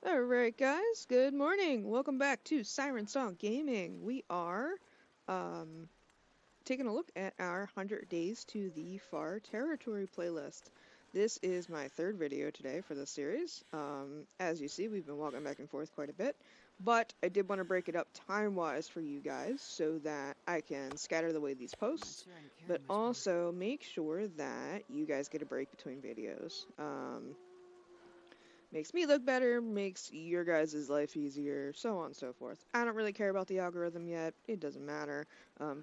Alright guys, good morning. Welcome back to SirenSongGaming. We are um, taking a look at our 100 Days to the Far Territory playlist. This is my third video today for this series. As you see, we've been walking back and forth quite a bit, but I did want to break it up time-wise for you guys so that I can scatter the way these posts, but also make sure that you guys get a break between videos. Makes me look better, makes your guys' life easier, so on and so forth. I don't really care about the algorithm yet, it doesn't matter,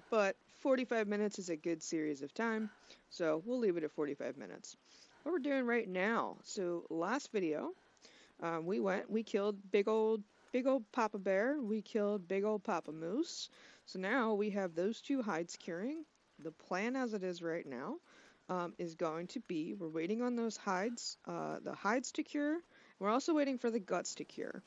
but 45 minutes is a good series of time, so we'll leave it at 45 minutes. What we're doing right now, so last video, we killed big old Papa Bear, we killed big old Papa Moose, so now we have those two hides curing. The plan as it is right now is going to be, we're waiting on those hides, the hides to cure. We're also waiting for the guts to cure.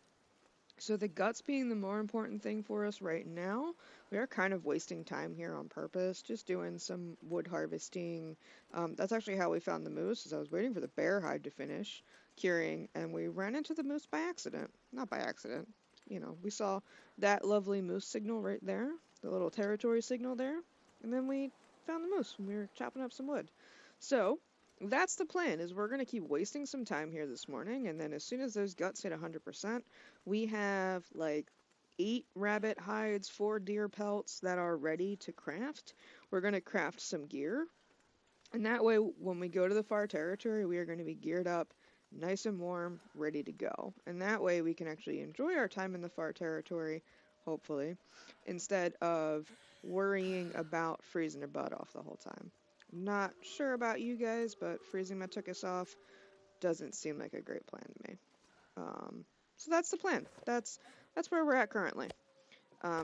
So the guts being the more important thing for us right now, we are kind of wasting time here on purpose, just doing some wood harvesting. That's actually how we found the moose, is I was waiting for the bear hide to finish curing, and we ran into the moose by accident. Not by accident, you know, we saw that lovely moose signal right there, the little territory signal there, and then we found the moose when we were chopping up some wood. So that's the plan, is we're going to keep wasting some time here this morning, and then as soon as those guts hit 100%, we have like 8 rabbit hides, 4 deer pelts that are ready to craft. We're going to craft some gear, and that way when we go to the far territory, we are going to be geared up, nice and warm, ready to go. And that way we can actually enjoy our time in the far territory, hopefully, instead of worrying about freezing our butt off the whole time. Not sure about you guys, but freezing my tuchus off doesn't seem like a great plan to me. So that's the plan. That's where we're at currently.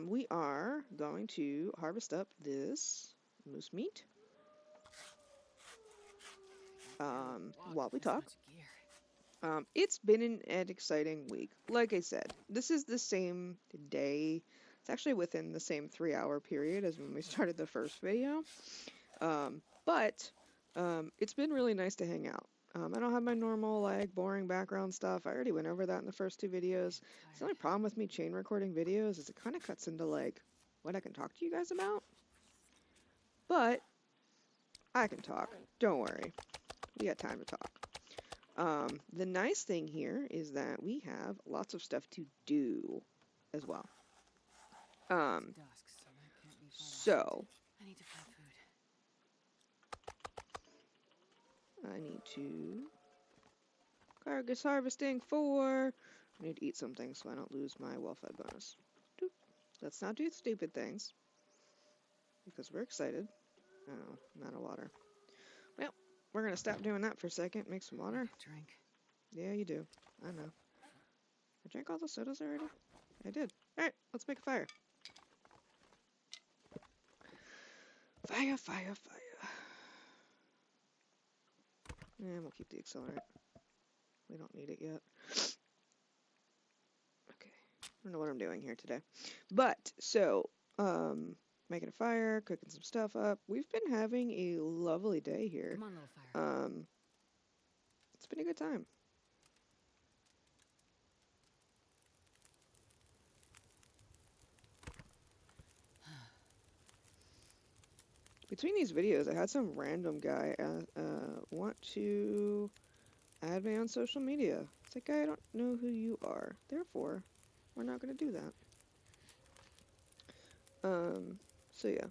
We are going to harvest up this moose meat while we talk. It's been an exciting week. Like I said, this is the same day. It's actually within the same 3-hour period as when we started the first video. But it's been really nice to hang out. I don't have my normal, like, boring background stuff. I already went over that in the first 2 videos. The only problem with me chain recording videos is it kind of cuts into, like, what I can talk to you guys about. But I can talk. Don't worry. We got time to talk. The nice thing here is that we have lots of stuff to do as well. So I need to carcass harvesting 4. I need to eat something so I don't lose my well-fed bonus. Doop. Let's not do stupid things because we're excited. Oh, I'm out of water. Well, we're gonna stop doing that for a second. Make some water. Drink. Yeah, you do. I know. I drank all the sodas already? I did. Alright, let's make a fire. Fire, fire, fire. And we'll keep the accelerant. We don't need it yet. Okay. I don't know what I'm doing here today. But, so, making a fire, cooking some stuff up. We've been having a lovely day here. Come on, little fire. It's been a good time. Between these videos, I had some random guy want to add me on social media. It's like, I don't know who you are. Therefore, we're not going to do that. So yeah.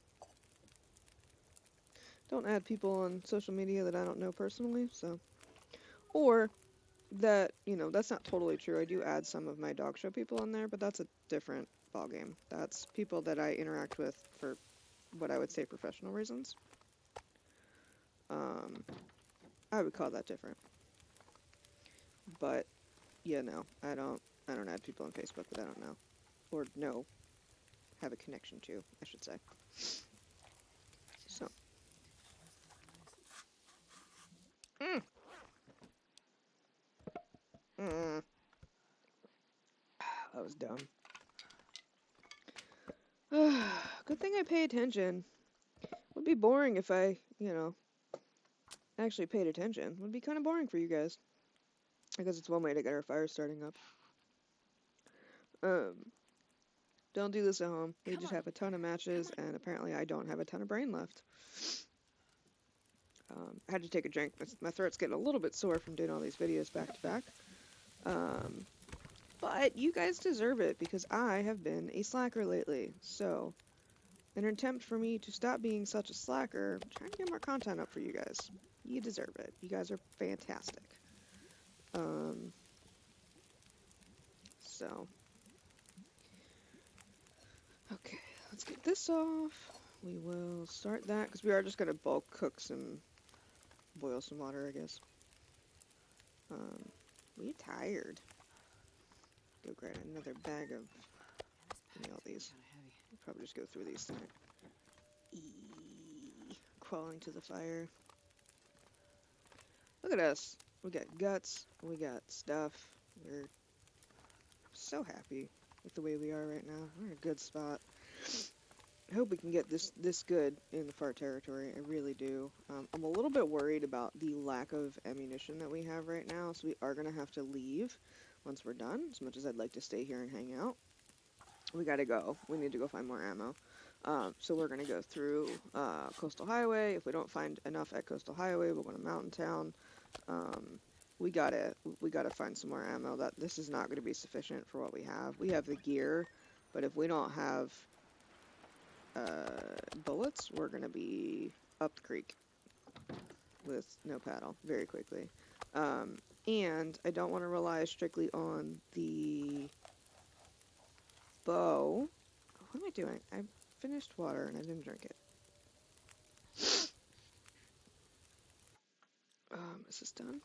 Don't add people on social media that I don't know personally, so. Or that, you know, that's not totally true. I do add some of my dog show people on there, but that's a different ballgame. That's people that I interact with for what I would say professional reasons. I would call that different. But yeah, no, I don't add people on Facebook that I don't know. Or have a connection to, I should say. So. That was dumb. Good thing I pay attention. Would be boring if I, you know, actually paid attention. Would be kind of boring for you guys. I guess it's one way to get our fire starting up. Don't do this at home. We just have a ton of matches, and apparently I don't have a ton of brain left. I had to take a drink. My throat's getting a little bit sore from doing all these videos back to back. But you guys deserve it because I have been a slacker lately. So, in an attempt for me to stop being such a slacker, I'm trying to get more content up for you guys. You deserve it. You guys are fantastic. So, okay, let's get this off. We will start that because we are just going to bulk cook some, boil some water, I guess. We tired. Go grab another bag of, give me all these. We'll probably just go through these things. Crawling to the fire. Look at us. We got guts. We got stuff. We're so happy with the way we are right now. We're in a good spot. I hope we can get this good in the far territory. I really do. I'm a little bit worried about the lack of ammunition that we have right now, so we are going to have to leave once we're done, as much as I'd like to stay here and hang out. We gotta go. We need to go find more ammo. So we're gonna go through Coastal Highway. If we don't find enough at Coastal Highway, we'll go to Mountain Town. We gotta find some more ammo. This is not gonna be sufficient for what we have. We have the gear, but if we don't have bullets, we're gonna be up the creek with no paddle very quickly. And I don't want to rely strictly on the bow. What am I doing? I finished water and I didn't drink it. Is this done?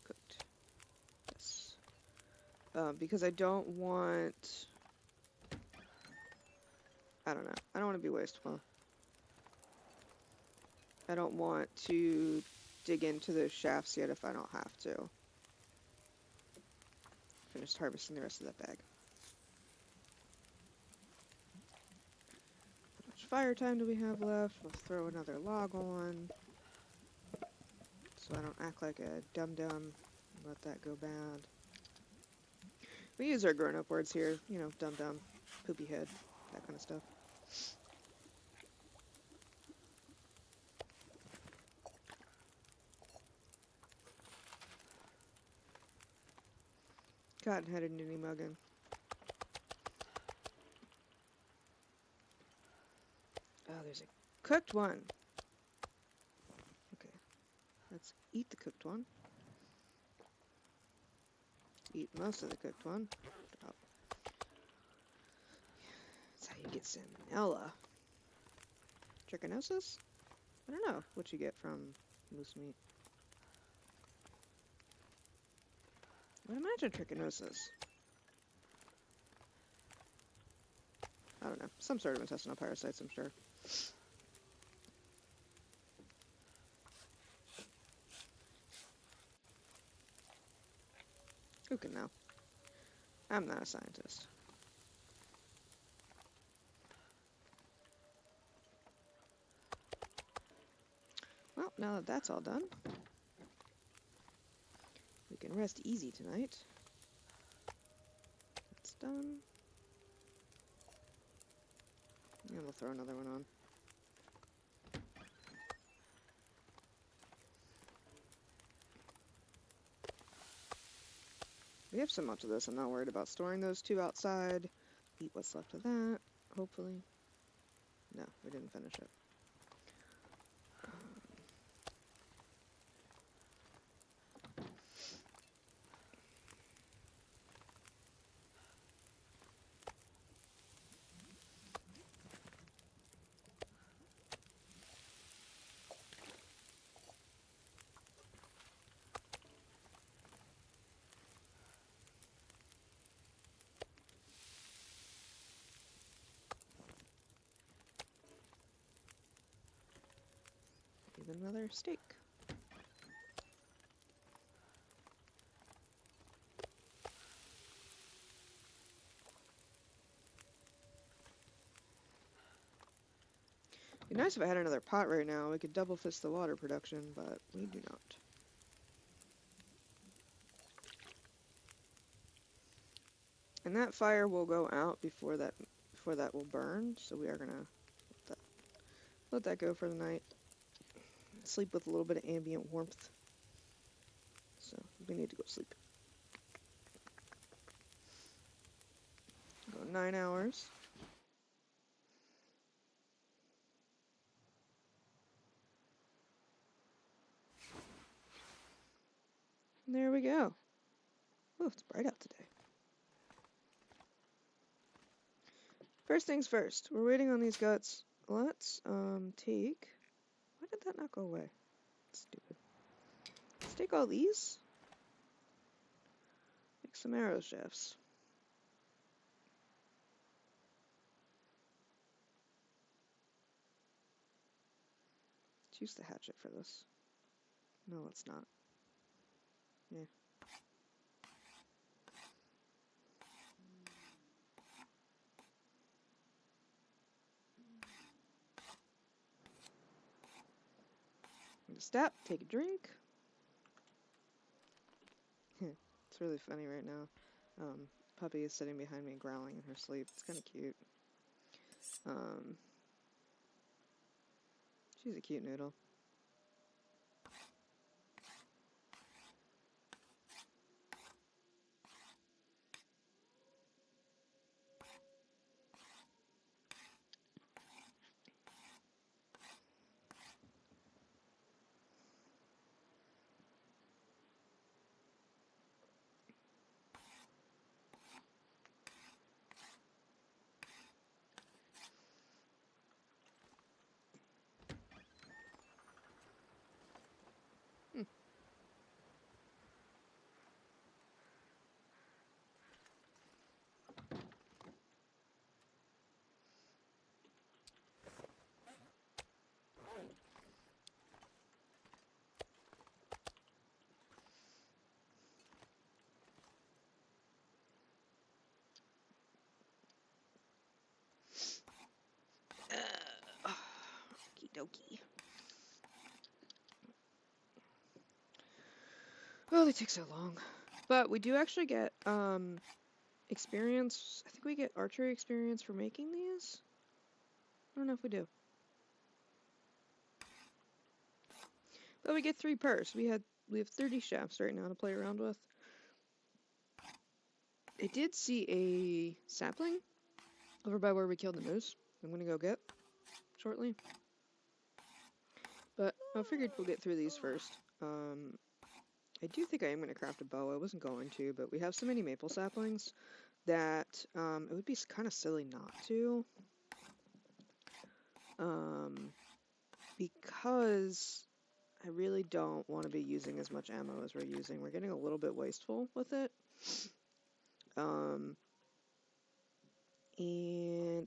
Cooked. Yes. Because I don't want... I don't know. I don't want to be wasteful. I don't want to dig into those shafts yet if I don't have to. Finished harvesting the rest of that bag. How much fire time do we have left? We'll throw another log on. So I don't act like a dum-dum and let that go bad. We use our grown-up words here, you know, dum-dum, poopy head, that kind of stuff. Cotton-headed ninny muggin. Oh, there's a cooked one. Okay, let's eat the cooked one. Eat most of the cooked one. Drop. That's how you get salmonella. Trichinosis? I don't know what you get from moose meat. I would imagine trichinosis. I don't know. Some sort of intestinal parasites, I'm sure. Who can know? I'm not a scientist. Well, now that that's all done, we can rest easy tonight. That's done. And we'll throw another one on. We have so much of this, I'm not worried about storing those two outside. Eat what's left of that, hopefully. No, we didn't finish it. Even another steak. It'd be nice if I had another pot right now. We could double fist the water production, but we do not. And that fire will go out before that will burn, so we are gonna let that go for the night. Sleep with a little bit of ambient warmth. So we need to go sleep. Go 9 hours. And there we go. Oh, it's bright out today. First things first, we're waiting on these guts. Let's take. Why did that not go away? That's stupid. Let's take all these. Make some arrow shafts. Let's use the hatchet for this. No, let's not. Yeah. Stop, take a drink. It's really funny right now. Puppy is sitting behind me growling in her sleep. It's kind of cute. She's a cute noodle. Okie dokie. Oh, they take so long. But we do actually get experience. I think we get archery experience for making these. I don't know if we do. But we get 3 per. So we have 30 shafts right now to play around with. I did see a sapling over by where we killed the moose. I'm gonna go get shortly. But I figured we'll get through these first. I do think I am going to craft a bow. I wasn't going to, but we have so many maple saplings that it would be kind of silly not to. Because I really don't want to be using as much ammo as we're using. We're getting a little bit wasteful with it. And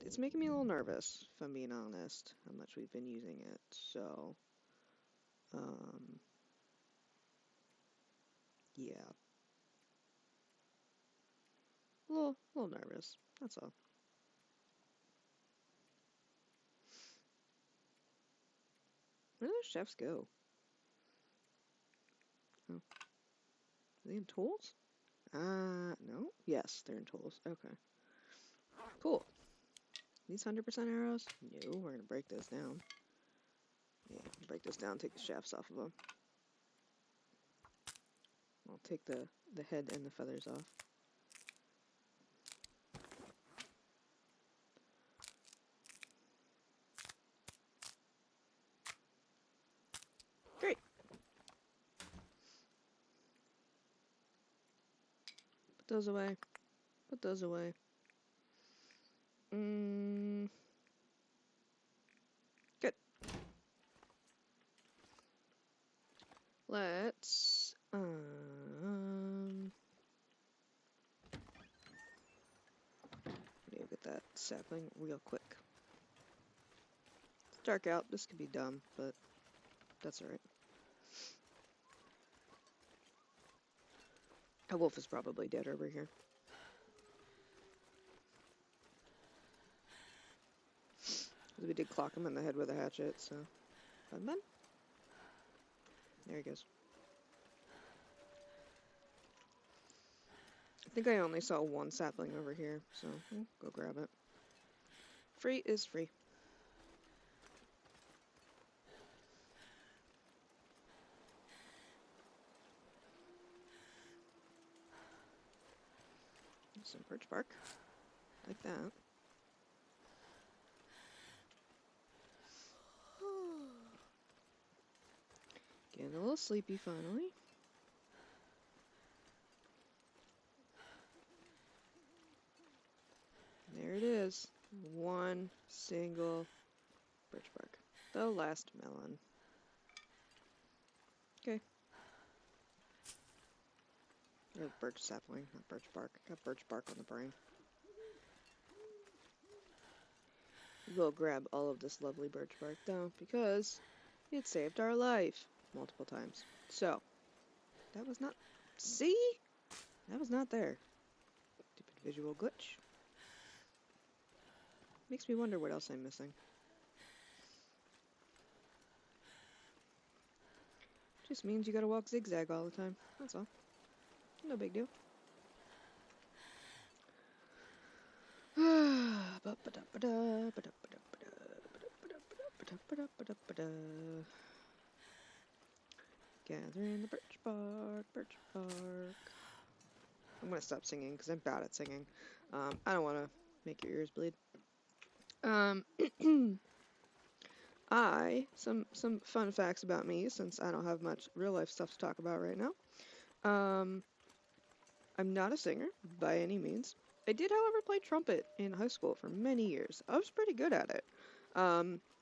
it's making me a little nervous, if I'm being honest, how much we've been using it. So, yeah. A little nervous, that's all. Where do those chefs go? Oh. Are they in tools? No? Yes, they're in tools. Okay. Cool. These 100% arrows? No, we're gonna break those down. Yeah, break those down, take the shafts off of them. I'll take the head and the feathers off. Great! Put those away. Put those away. Good. Let's, get that sapling real quick. It's dark out. This could be dumb, but that's alright. A wolf is probably dead over here. We did clock him in the head with a hatchet, so... Fun. There he goes. I think I only saw one sapling over here, so we'll go grab it. Free is free. Some birch bark, like that. Getting a little sleepy finally. There it is. One single birch bark. The last melon. Okay. Or birch sapling, not birch bark. Got birch bark on the brain. We'll grab all of this lovely birch bark though, because it saved our life multiple times. So, that was not... See? That was not there. Stupid visual glitch. Makes me wonder what else I'm missing. Just means you gotta walk zigzag all the time. That's all. No big deal. Gathering the birch bark, birch bark. I'm gonna stop singing because I'm bad at singing. I don't want to make your ears bleed. Some fun facts about me, since I don't have much real life stuff to talk about right now. I'm not a singer by any means. I did, however, play trumpet in high school for many years. I was pretty good at it.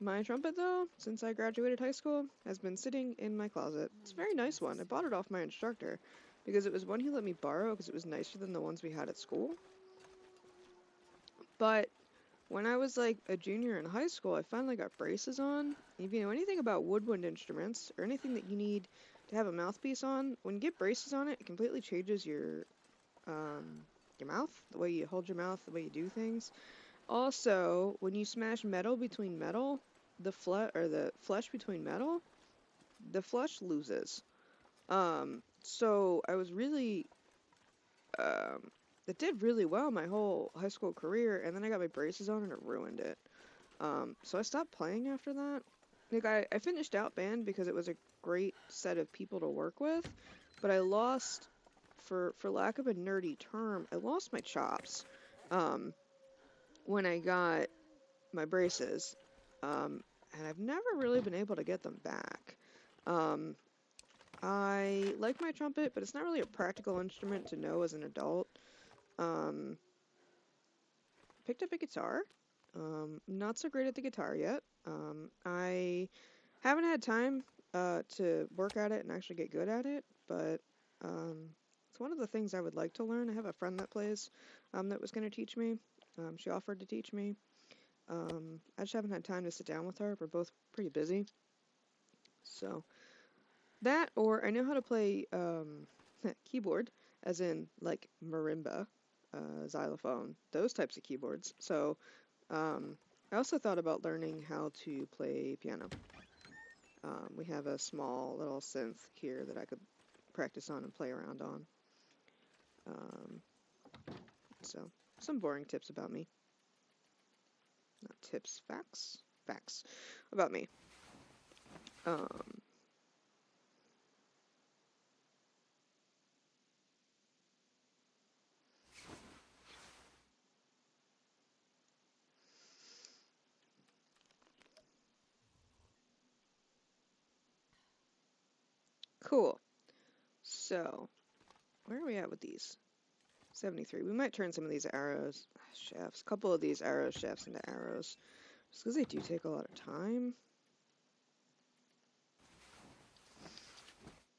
My trumpet, though, since I graduated high school, has been sitting in my closet. It's a very nice one. I bought it off my instructor because it was one he let me borrow because it was nicer than the ones we had at school. But when I was like a junior in high school, I finally got braces on. If you know anything about woodwind instruments or anything that you need to have a mouthpiece on, when you get braces on it, it completely changes your mouth, the way you hold your mouth, the way you do things. Also, when you smash metal between metal, the flesh between metal, the flesh loses. So I was really, it did really well my whole high school career, and then I got my braces on and it ruined it. So I stopped playing after that. Like I finished out band because it was a great set of people to work with, but I lost, for lack of a nerdy term, I lost my chops. When I got my braces, and I've never really been able to get them back. I like my trumpet, but it's not really a practical instrument to know as an adult. Picked up a guitar. Not so great at the guitar yet. I haven't had time to work at it and actually get good at it, but it's one of the things I would like to learn. I have a friend that plays that was going to teach me. She offered to teach me. I just haven't had time to sit down with her. We're both pretty busy. So, that, or I know how to play keyboard, as in, like, marimba, xylophone, those types of keyboards. So, I also thought about learning how to play piano. We have a small little synth here that I could practice on and play around on. So, some boring tips about me. Not tips, facts. Facts about me. Cool. So, where are we at with these? 73. We might turn some of these arrows shafts, a couple of these arrow shafts into arrows, just because they do take a lot of time.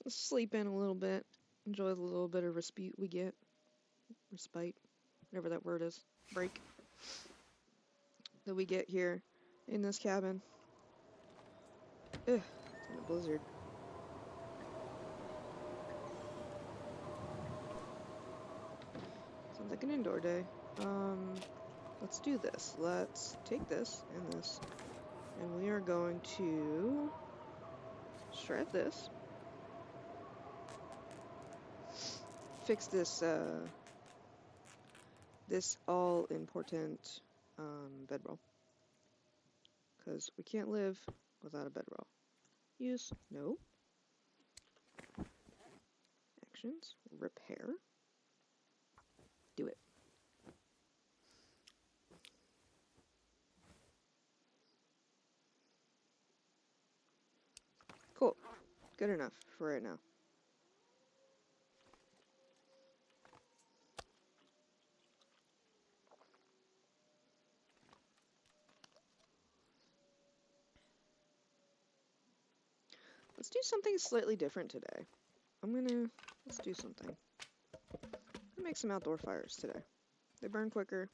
Let's sleep in a little bit, enjoy the little bit of respite we get. Respite, whatever that word is. Break. That we get here in this cabin. Ugh, it's in a blizzard. Sounds like an indoor day. Let's do this. Let's take this and this, and we are going to shred this. Fix this this all-important bedroll. Because we can't live without a bedroll. Use. No. Actions. Repair. Do it. Cool. Good enough for right now. Let's do something slightly different today. Let's do something. I'll make some outdoor fires today. They burn quicker,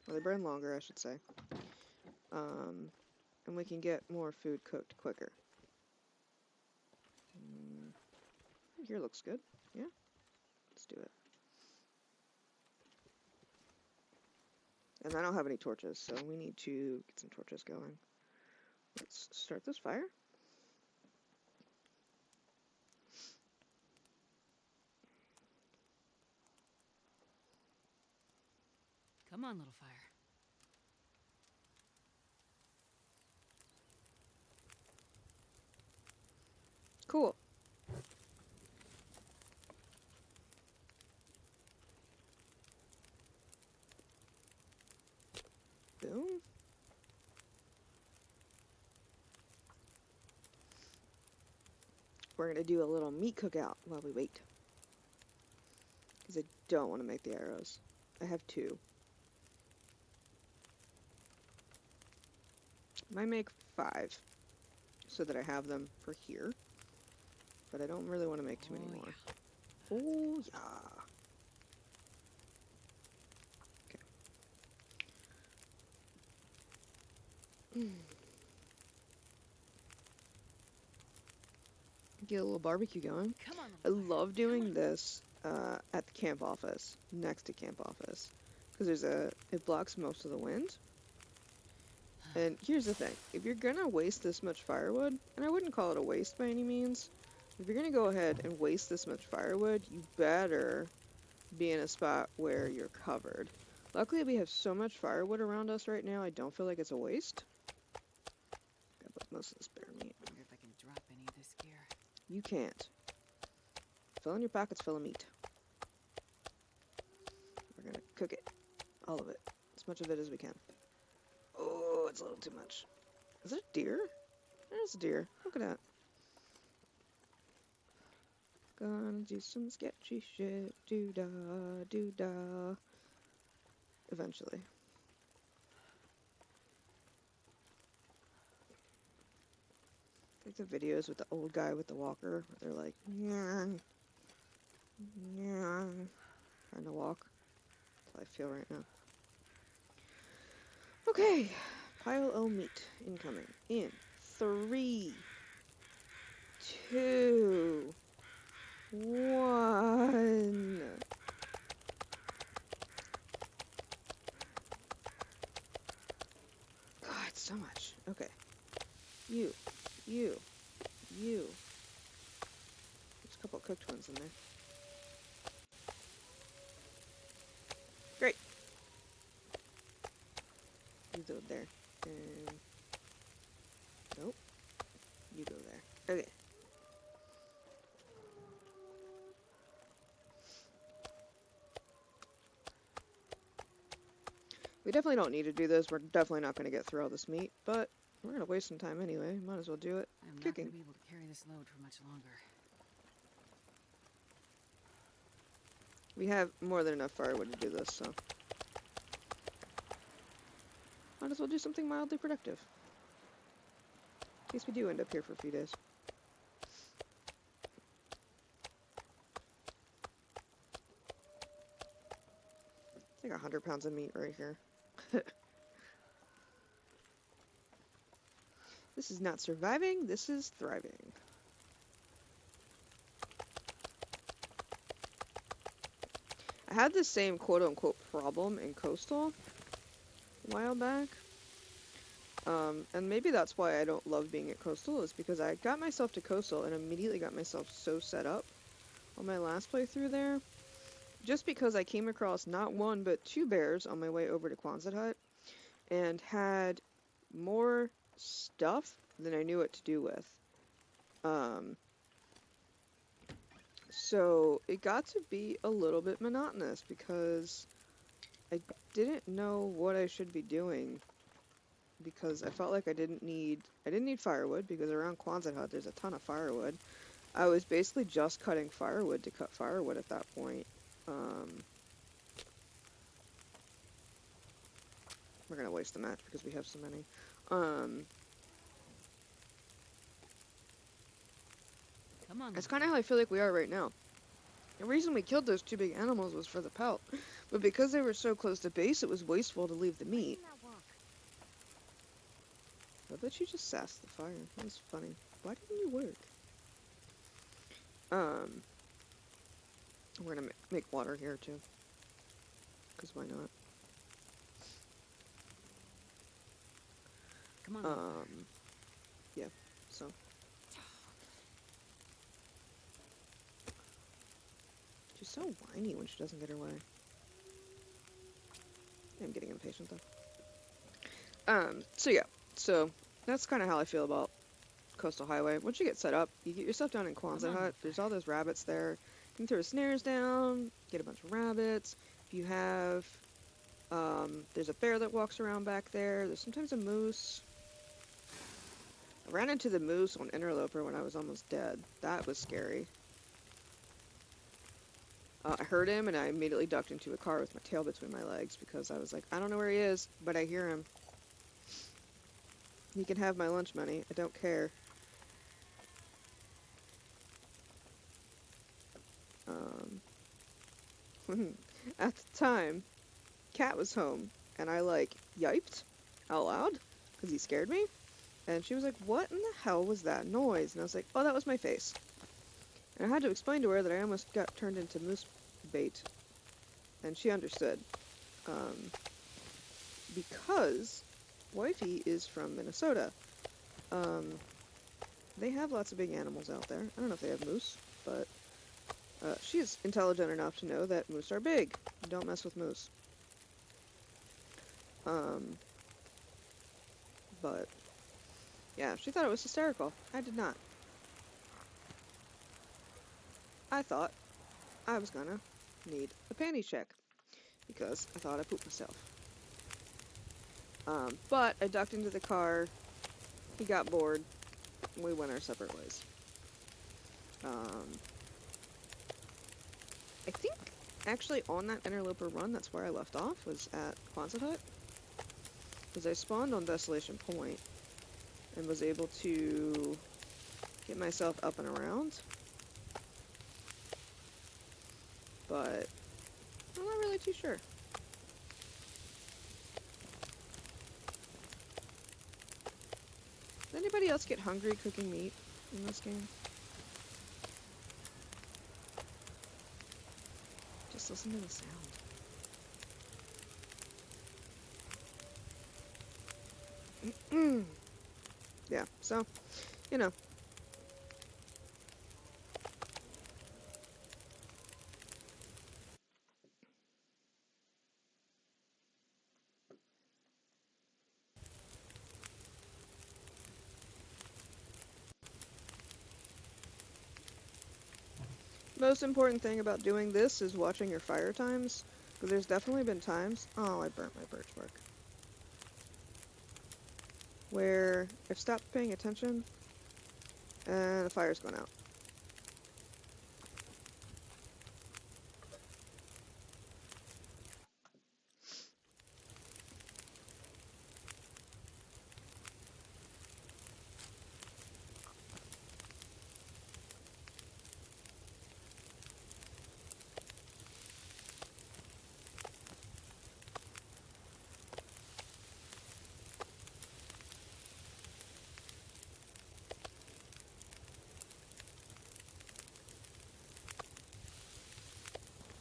or they burn longer, I should say. And we can get more food cooked quicker. Here looks good. Yeah, let's do it. And I don't have any torches, so we need to get some torches going. Let's start this fire. Come on, little fire. Cool. Boom. We're going to do a little meat cookout while we wait. Because I don't want to make the arrows. I have 2. Might make 5 so that I have them for here. But I don't really want to make too many more. Yeah. Oh, yeah. Okay. Get a little barbecue going. Come on, I little fire. love doing this at the camp office, next to camp office. Because it blocks most of the wind. And here's the thing, if you're gonna waste this much firewood, and I wouldn't call it a waste by any means, if you're gonna go ahead and waste this much firewood, you better be in a spot where you're covered. Luckily, we have so much firewood around us right now, I don't feel like it's a waste. Got most of this bear meat. I wonder if I can drop any of this gear. You can't. Fill in your pockets full of meat. We're gonna cook it. All of it. As much of it as we can. Oh, it's a little too much. Is it a deer? There's a deer. Look at that. Gonna do some sketchy shit. Doo-dah, doo-dah. Eventually. Like the videos with the old guy with the walker, where they're like, nyah, nyah, trying to walk. That's how I feel right now. Okay, pile of meat incoming in 3, 2, 1. God, so much. Okay. You. There's a couple cooked ones in there. Great. You go there. And... nope. You go there. Okay. We definitely don't need to do this. We're definitely not going to get through all this meat, but we're going to waste some time anyway. Might as well do it. I'm not Cooking. going to be able to carry this load for much longer. We have more than enough firewood to do this, so might as well do something mildly productive. In case we do end up here for a few days. It's like 100 pounds of meat right here. This is not surviving, this is thriving. I had this same quote-unquote problem in Coastal a while back. And maybe that's why I don't love being at Coastal, is because I got myself to Coastal and immediately got myself so set up on my last playthrough there just because I came across not one but two bears on my way over to Quonset Hut and had more stuff than I knew what to do with. Um, so it got to be a little bit monotonous because I didn't know what I should be doing because I felt like I didn't need firewood because around Quonset Hut there's a ton of firewood. I was basically just cutting firewood to cut firewood at that point. Um, we're gonna waste the match because we have so many. Come on, That's little kind of fire. how I feel like we are right now. The reason we killed those two big animals was for the pelt, but because they were so close to base, it was wasteful to leave the meat. I bet you just sassed the fire. That was funny. Why didn't you work? Um, we're gonna make water here too, because why not? Come on, little fire. Yeah. So she's so whiny when she doesn't get her way. I'm getting impatient though. So yeah. So that's kind of how I feel about Coastal Highway. Once you get set up, you get yourself down in Come Quonset on, Hut. little There's fire. all those rabbits there. You can throw snares down, get a bunch of rabbits. If you have, there's a bear that walks around back there. There's sometimes a moose. I ran into the moose on Interloper when I was almost dead. That was scary. I heard him and I immediately ducked into a car with my tail between my legs because I was like, I don't know where he is, but I hear him. He can have my lunch money. I don't care. At the time, Cat was home, and I like yiped out loud because he scared me. And she was like, "What in the hell was that noise?" And I was like, "Oh, that was my face." And I had to explain to her that I almost got turned into moose bait, and she understood. Um, because Wifey is from Minnesota. Um, they have lots of big animals out there. I don't know if they have moose, but she is intelligent enough to know that moose are big. Don't mess with moose. Um, but yeah, she thought it was hysterical. I did not. I thought I was gonna need a panty check because I thought I pooped myself. But I ducked into the car. He got bored. We went our separate ways. Um, I think actually on that interloper run, that's where I left off, was at Quonset Hut. Because I spawned on Desolation Point and was able to get myself up and around. But I'm not really too sure. Does anybody else get hungry cooking meat in this game? Just listen to the sound. Yeah, so, you know. Most important thing about doing this is watching your fire times. Because there's definitely been times... Oh, I burnt my birch bark. Where I've stopped paying attention and the fire's gone out.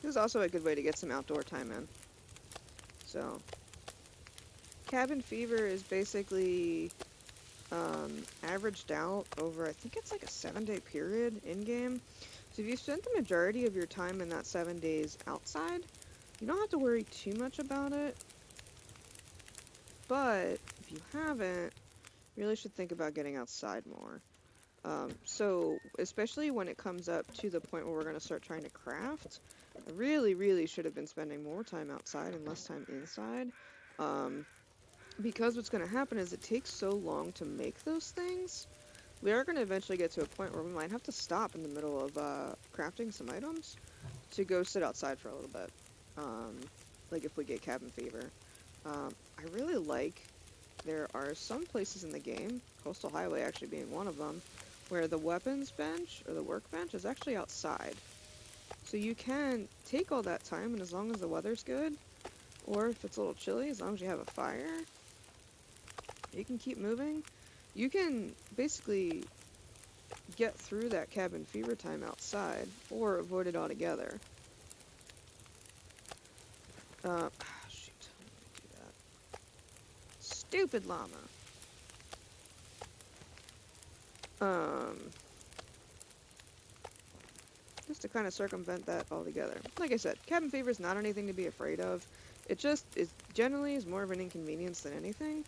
This is also a good way to get some outdoor time in. So, cabin fever is basically averaged out over, I think it's like a 7-day period in-game. So if you spent the majority of your time in that 7 days outside, you don't have to worry too much about it. But if you haven't, you really should think about getting outside more. So especially when it comes up to the point where we're going to start trying to craft, I really should have been spending more time outside and less time inside. Um, because what's going to happen is it takes so long to make those things. We are going to eventually get to a point where we might have to stop in the middle of crafting some items to go sit outside for a little bit. Um, like if we get cabin fever. I really like, there are some places in the game, Coastal Highway actually being one of them, where the weapons bench or the workbench is actually outside. So you can take all that time, and as long as the weather's good, or if it's a little chilly, as long as you have a fire, you can keep moving. You can basically get through that cabin fever time outside, or avoid it altogether. Shoot, let me do that. Stupid llama. Um, just to kind of circumvent that altogether. Like I said, cabin fever is not anything to be afraid of. It just is generally is more of an inconvenience than anything.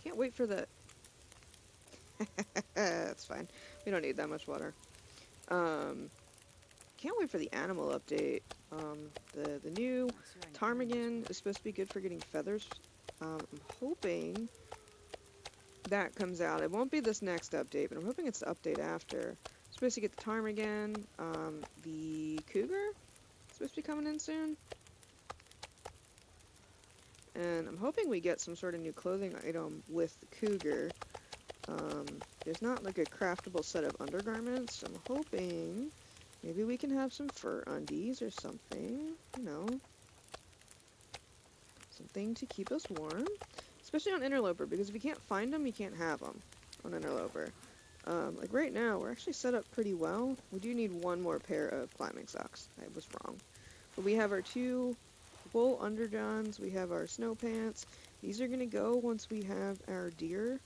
Can't wait for the... That's fine. We don't need that much water. Can't wait for the animal update. The new ptarmigan is supposed to be good for getting feathers. I'm hoping that comes out. It won't be this next update, but I'm hoping it's the update after. Supposed to get the ptarmigan. The cougar supposed to be coming in soon. And I'm hoping we get some sort of new clothing item with the cougar. There's not like a craftable set of undergarments. I'm hoping maybe we can have some fur undies or something, you know. Something to keep us warm. Especially on Interloper, because if you can't find them, you can't have them on Interloper. Like right now, we're actually set up pretty well. We do need one more pair of climbing socks. I was wrong. But we have our 2 wool underjohns. We have our snow pants. These are going to go once we have our deer.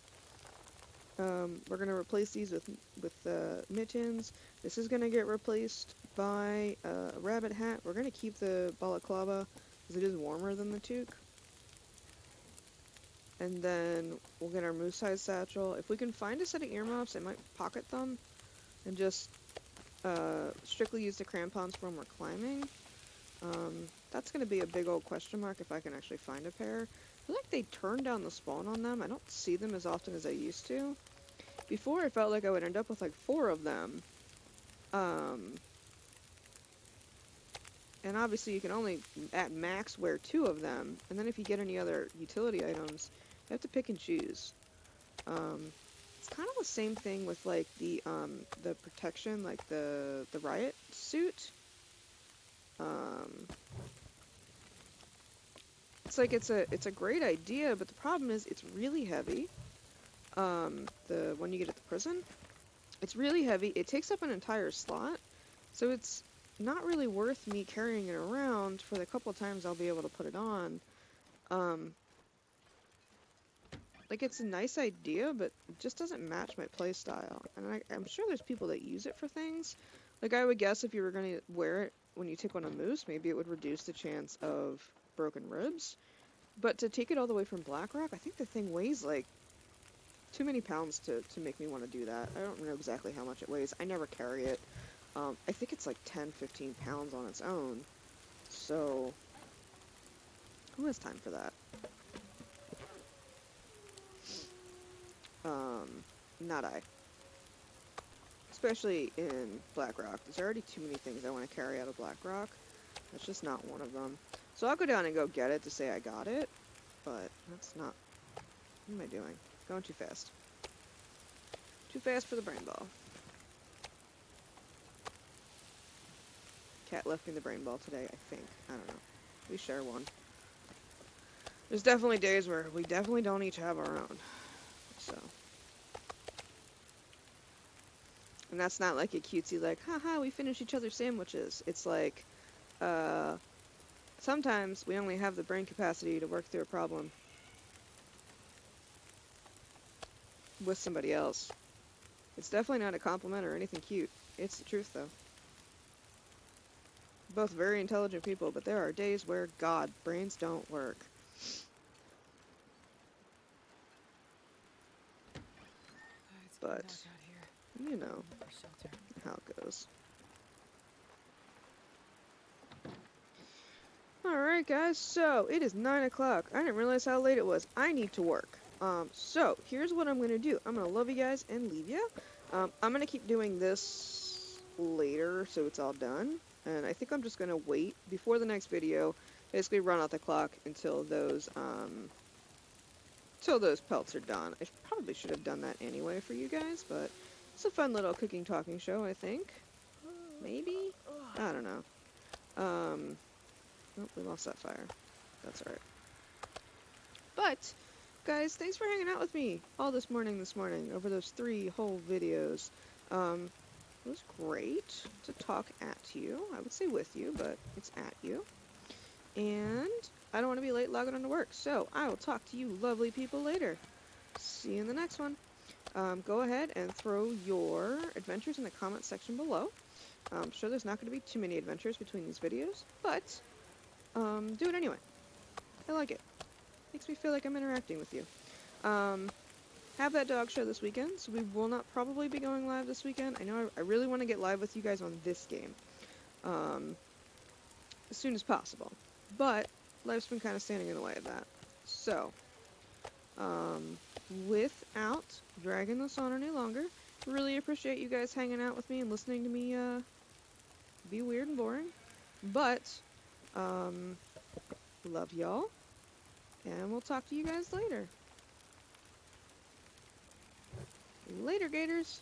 We're going to replace these with mittens. This is going to get replaced by a rabbit hat. We're going to keep the balaclava because it is warmer than the toque. And then we'll get our moose-hide satchel. If we can find a set of earmuffs, I might pocket them and just strictly use the crampons for when we're climbing. That's going to be a big old question mark if I can actually find a pair. I feel like they turn down the spawn on them. I don't see them as often as I used to. Before, I felt like I would end up with like 4 of them. And obviously you can only at max wear 2 of them. And then if you get any other utility items, you have to pick and choose. It's kind of the same thing with like the protection, like the riot suit. It's like it's a great idea, but the problem is it's really heavy. The one you get at the prison, it's really heavy. It takes up an entire slot, so it's not really worth me carrying it around for the couple times I'll be able to put it on. Like it's a nice idea, but it just doesn't match my playstyle. And I'm sure there's people that use it for things. Like I would guess if you were going to wear it when you take on a moose, maybe it would reduce the chance of broken ribs. But to take it all the way from Blackrock, I think the thing weighs like too many pounds to make me want to do that. I don't know exactly how much it weighs. I never carry it. I think it's like 10, 15 pounds on its own. So, who has time for that? Not I. Especially in Blackrock. There's already too many things I want to carry out of Blackrock. That's just not one of them. So I'll go down and go get it to say I got it. But that's not... What am I doing? Going too fast. Too fast for the brain ball. cat left me the brain ball today, I think. I don't know. We share one. There's definitely days where we definitely don't each have our own. So. And that's not like a cutesy, like, haha, we finish each other's sandwiches. It's like, uh, sometimes we only have the brain capacity to work through a problem with somebody else. It's definitely not a compliment or anything cute. It's the truth, though. Both very intelligent people, but there are days where, God, brains don't work. It's getting But, dark out here. you know For shelter. how it goes. Alright guys, so it is 9 o'clock. I didn't realize how late it was. I need to work. So here's what I'm going to do. I'm going to love you guys and leave you. I'm going to keep doing this later so it's all done. And I think I'm just going to wait before the next video. Basically run out the clock until those pelts are done. I probably should have done that anyway for you guys, but it's a fun little cooking talking show, I think. Maybe? I don't know. Oh, we lost that fire. That's alright. But, guys, thanks for hanging out with me all this morning over those 3 whole videos. It was great to talk at you. I would say with you, but it's at you. And I don't want to be late logging on to work, so I will talk to you lovely people later. See you in the next one. Go ahead and throw your adventures in the comment section below. I'm sure there's not going to be too many adventures between these videos, but do it anyway. I like it. Makes me feel like I'm interacting with you. Have that dog show this weekend, so we will not probably be going live this weekend. I know I really want to get live with you guys on this game as soon as possible, but life's been kind of standing in the way of that. So, without dragging this on any longer, really appreciate you guys hanging out with me and listening to me be weird and boring, but love y'all, and we'll talk to you guys later. Later, Gators!